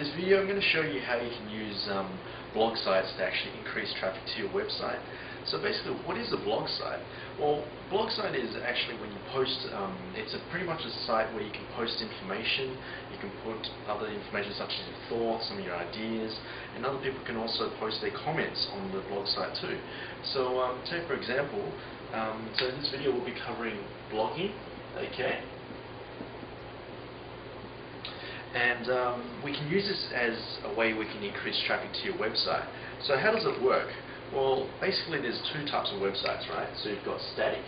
this video I'm going to show you how you can use blog sites to actually increase traffic to your website. So basically, what is a blog site? Well, blog site is actually when you post, it's pretty much a site where you can post information, you can put other information such as your thoughts, some of your ideas, and other people can also post their comments on the blog site too. So say for example, so in this video we'll be covering blogging, okay? And we can use this as a way we can increase traffic to your website. So how does it work? Well, basically there's two types of websites, right? So you've got static,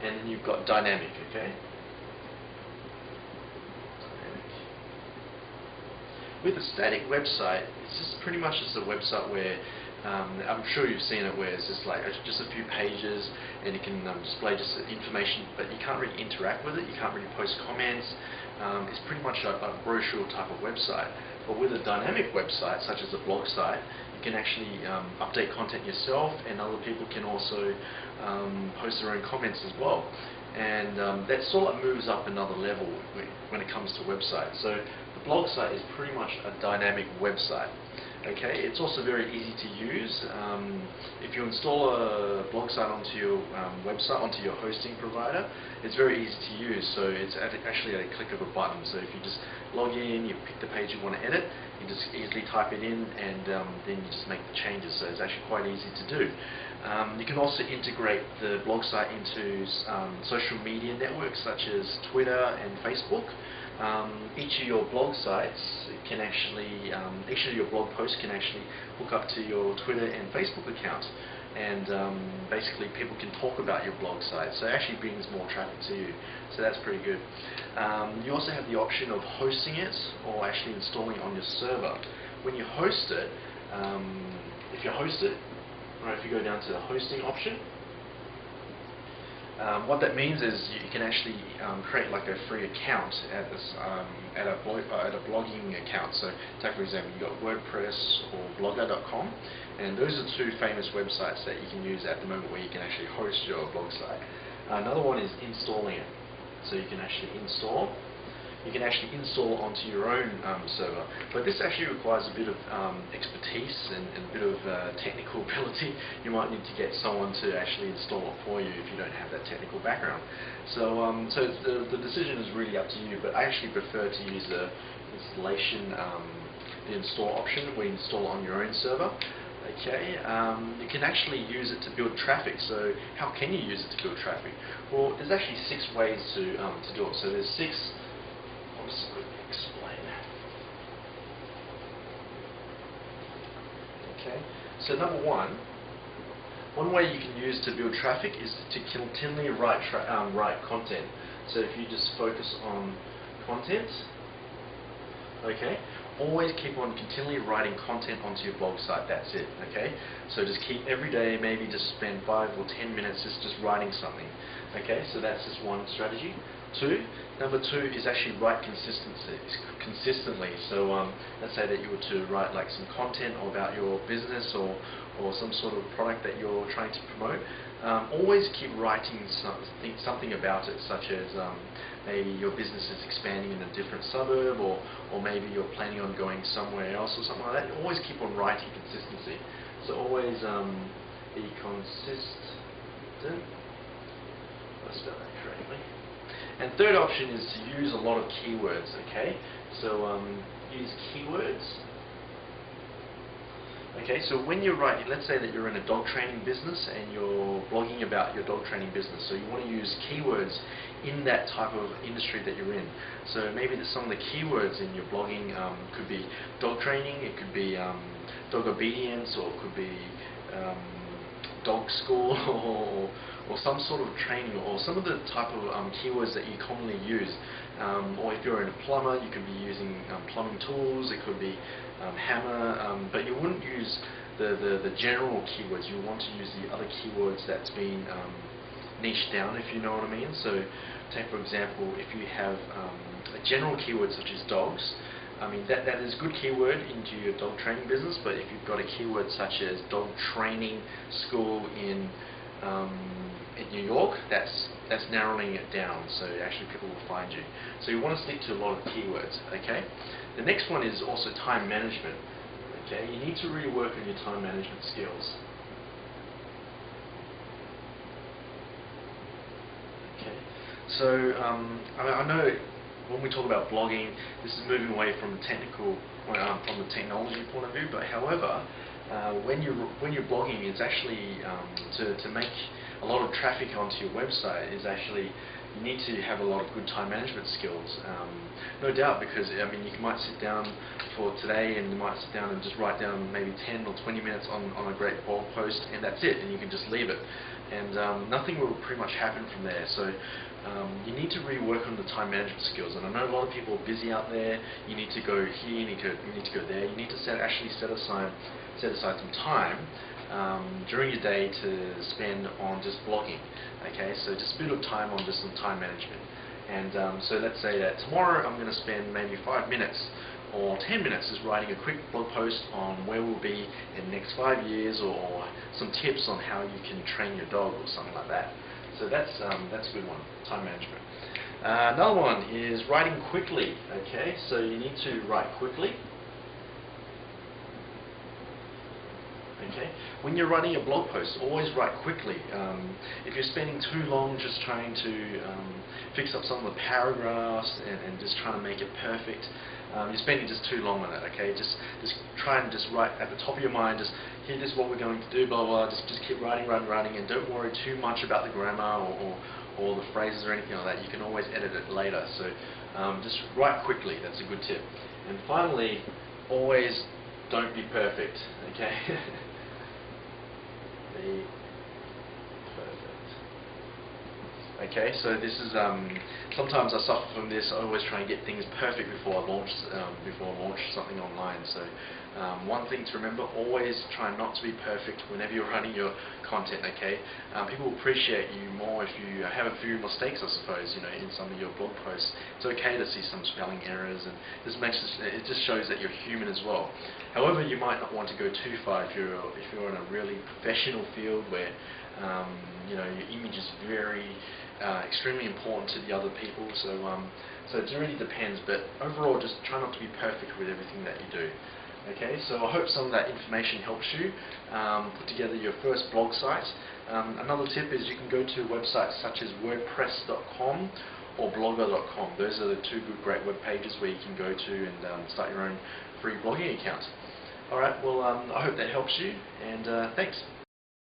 and then you've got dynamic, okay? Dynamic. With a static website, it's just pretty much just a website where I'm sure you've seen it, where it's just like just a few pages and you can display just information, but you can't really interact with it, you can't really post comments. It's pretty much a brochure type of website. But with a dynamic website, such as a blog site, you can actually update content yourself, and other people can also post their own comments as well. And that sort of moves up another level when it comes to websites. So the blog site is pretty much a dynamic website. Okay, it's also very easy to use. If you install a blog site onto your website, onto your hosting provider, it's very easy to use. So it's actually at a click of a button. So if you just log in, you pick the page you want to edit, you just easily type it in, and then you just make the changes. So it's actually quite easy to do. You can also integrate the blog site into social media networks such as Twitter and Facebook. Each of your blog sites can actually, each of your blog posts can actually hook up to your Twitter and Facebook account, and basically people can talk about your blog site, so it actually brings more traffic to you, so that's pretty good. You also have the option of hosting it or actually installing it on your server. When you host it, if you host it, or if you go down to the hosting option, what that means is you can actually create like a free account at this at a blogging account. So take for example, you've got WordPress or Blogger.com, and those are two famous websites that you can use at the moment where you can actually host your blog site. Another one is installing it. So you can actually install. You can actually install onto your own server, but this actually requires a bit of expertise and a bit of technical ability. You might need to get someone to actually install it for you if you don't have that technical background. So, the decision is really up to you, but I actually prefer to use the installation, the install option, where you install it on your own server. Okay, you can actually use it to build traffic. So how can you use it to build traffic? Well, there's actually 6 ways to do it. So there's 6. I'll just quickly explain. Okay, so number one way you can use to build traffic is to continually write content. So if you just focus on content, okay, always keep on continually writing content onto your blog site. That's it. Okay, so just keep every day, maybe just spend 5 or 10 minutes just writing something. Okay, so that's just one strategy. Number two is actually write consistently. So let's say that you were to write like some content about your business or some sort of product that you're trying to promote. Always keep writing something about it, such as maybe your business is expanding in a different suburb, or maybe you're planning on going somewhere else or something like that. Always keep on writing consistency. So always be consistent. Let's spell that correctly. And third option is to use a lot of keywords, okay? So use keywords. Okay, so when you're writing, let's say that you're in a dog training business and you're blogging about your dog training business, so you want to use keywords in that type of industry that you're in. So maybe some of the keywords in your blogging could be dog training, it could be dog obedience, or it could be dog school, or some sort of training, or some of the type of keywords that you commonly use. Or if you're a plumber, you could be using plumbing tools, it could be hammer, but you wouldn't use the general keywords. You want to use the other keywords that's been niched down, if you know what I mean. So take for example, if you have a general keyword such as dogs, I mean that is a good keyword into your dog training business, but if you've got a keyword such as dog training school in New York, that's that's narrowing it down, so actually people will find you. So you want to stick to a lot of keywords, okay? The next one is also time management, okay? You need to really work on your time management skills. Okay, so I know when we talk about blogging, this is moving away from the technical, from the technology point of view. But however, when you're blogging, it's actually to make a lot of traffic onto your website is actually you need to have a lot of good time management skills. No doubt, because I mean you might sit down for today and you might sit down and just write down maybe 10 or 20 minutes on a great blog post, and that's it, and you can just leave it. And nothing will pretty much happen from there. So you need to really work on the time management skills. And I know a lot of people are busy out there. You need to go here, you need to go there. You need to actually set aside some time during your day to spend on just blogging. Okay, so just a bit of time on just some time management. And so let's say that tomorrow I'm going to spend maybe 5 minutes or 10 minutes just writing a quick blog post on where we'll be in the next 5 years, or some tips on how you can train your dog or something like that. So that's a good one, time management. Another one is writing quickly. Okay, so you need to write quickly. Okay, when you're writing a blog post, always write quickly. If you're spending too long just trying to fix up some of the paragraphs and just trying to make it perfect, you're spending just too long on it. Okay, just try and just write at the top of your mind. Just here, this is what we're going to do. Blah blah. Just keep writing, and don't worry too much about the grammar or the phrases or anything like that. You can always edit it later. So just write quickly. That's a good tip. And finally, always don't be perfect. Okay. Be perfect. Okay, so this is sometimes I suffer from this. I always try and get things perfect before I launch something online. So one thing to remember: always try not to be perfect whenever you're running your content. Okay, people will appreciate you more if you have a few mistakes, I suppose. You know, in some of your blog posts, it's okay to see some spelling errors, and it just shows that you're human as well. However, you might not want to go too far if you're in a really professional field where you know, your image is very extremely important to the other people. So it really depends. But overall, just try not to be perfect with everything that you do. Okay, so I hope some of that information helps you put together your first blog site. Another tip is you can go to websites such as WordPress.com or Blogger.com. Those are the two great web pages where you can go to and start your own free blogging account. Alright, well I hope that helps you, and thanks.